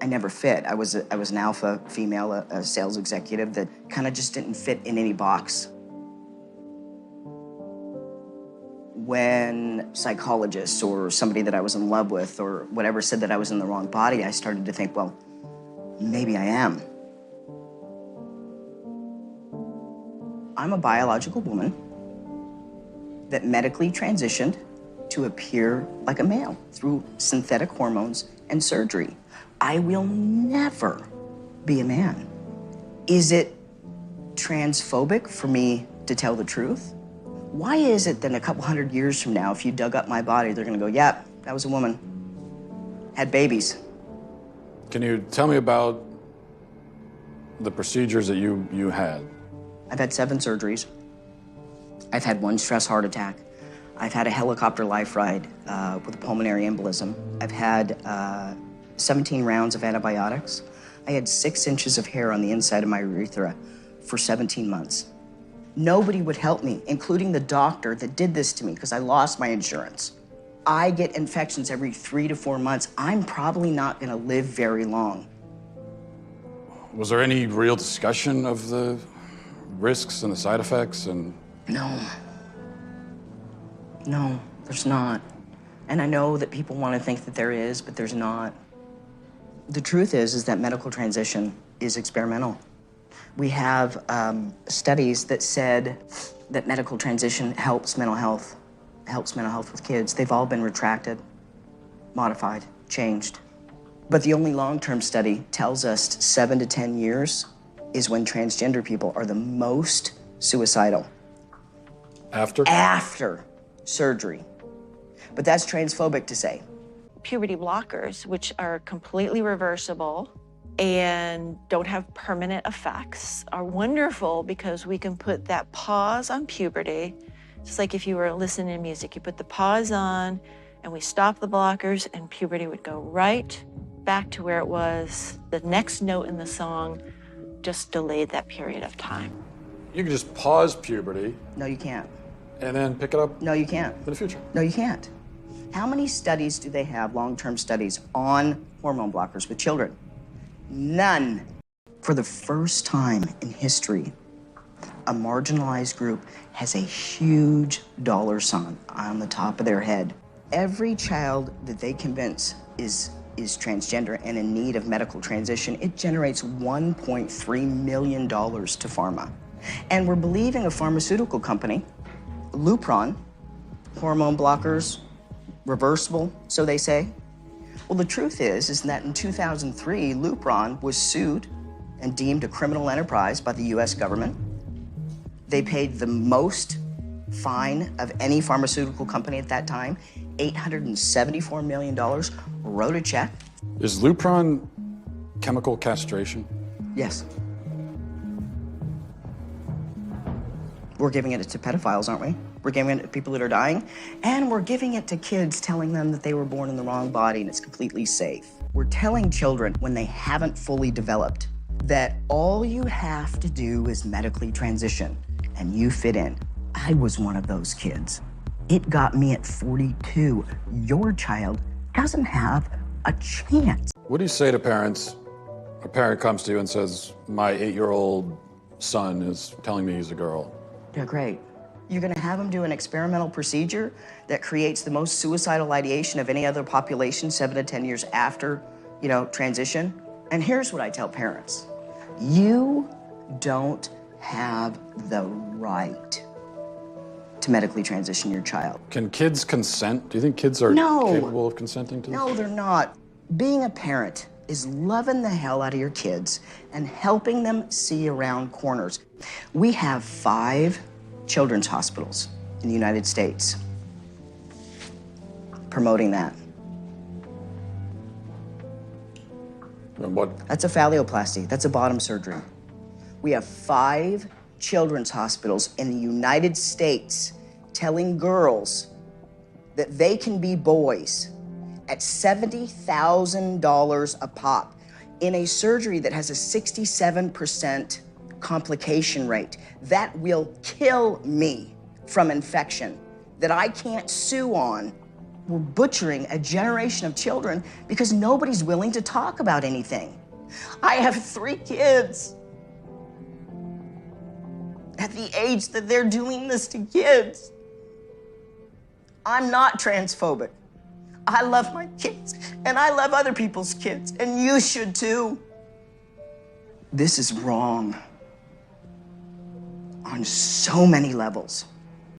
I never fit. I was an alpha female, a sales executive that kind of just didn't fit in any box. When psychologists or somebody that I was in love with or whatever said that I was in the wrong body, I started to think, well, maybe I am. I'm a biological woman that medically transitioned to appear like a male through synthetic hormones and surgery. I will never be a man. Is it transphobic for me to tell the truth? Why is it that a couple hundred years from now, if you dug up my body, they're gonna go, yeah, that was a woman, had babies? Can you tell me about the procedures that you had? I've had 7 surgeries. I've had 1 stress heart attack. I've had a helicopter life ride with a pulmonary embolism. I've had 17 rounds of antibiotics. I had 6 inches of hair on the inside of my urethra for 17 months. Nobody would help me, including the doctor that did this to me because I lost my insurance. I get infections every 3 to 4 months. I'm probably not gonna live very long. Was there any real discussion of the risks and the side effects and... No, there's not. And I know that people want to think that there is, but there's not. The truth is that medical transition is experimental. We have studies that said that medical transition helps mental health with kids. They've all been retracted, modified, changed. But the only long-term study tells us 7 to 10 years is when transgender people are the most suicidal. After? After surgery. But that's transphobic to say. Puberty blockers, which are completely reversible and don't have permanent effects, are wonderful because we can put that pause on puberty. Just like if you were listening to music, you put the pause on and we stop the blockers and puberty would go right back to where it was. The next note in the song just delayed that period of time. You can just pause puberty. No, you can't. And then pick it up? No, you can't. In the future? No, you can't. How many studies do they have, long-term studies, on hormone blockers with children? None. For the first time in history, a marginalized group has a huge dollar sign on the top of their head. Every child that they convince is transgender and in need of medical transition, it generates $1.3 million to pharma. And we're believing a pharmaceutical company, Lupron, hormone blockers, reversible, so they say. Well, the truth is that in 2003, Lupron was sued and deemed a criminal enterprise by the US government. They paid the most fine of any pharmaceutical company at that time, $874 million, wrote a check. Is Lupron chemical castration? Yes. We're giving it to pedophiles, aren't we? We're giving it to people that are dying, and we're giving it to kids, telling them that they were born in the wrong body and it's completely safe. We're telling children when they haven't fully developed that all you have to do is medically transition and you fit in. I was one of those kids. It got me at 42. Your child doesn't have a chance. What do you say to parents? A parent comes to you and says, my 8-year-old son is telling me he's a girl. Yeah, great. You're gonna have them do an experimental procedure that creates the most suicidal ideation of any other population 7 to 10 years after, transition. And here's what I tell parents. You don't have the right to medically transition your child. Can kids consent? Do you think kids are capable of consenting to this? No, they're not. Being a parent is loving the hell out of your kids and helping them see around corners. We have 5 children's hospitals in the United States promoting that. And what? That's a phalloplasty. That's a bottom surgery. We have 5 children's hospitals in the United States telling girls that they can be boys at $70,000 a pop in a surgery that has a 67% complication rate. That will kill me from infection, that I can't sue on we're butchering a generation of children because nobody's willing to talk about anything. I have 3 kids. At the age that they're doing this to kids. I'm not transphobic. I love my kids, and I love other people's kids, and you should too. This is wrong on so many levels.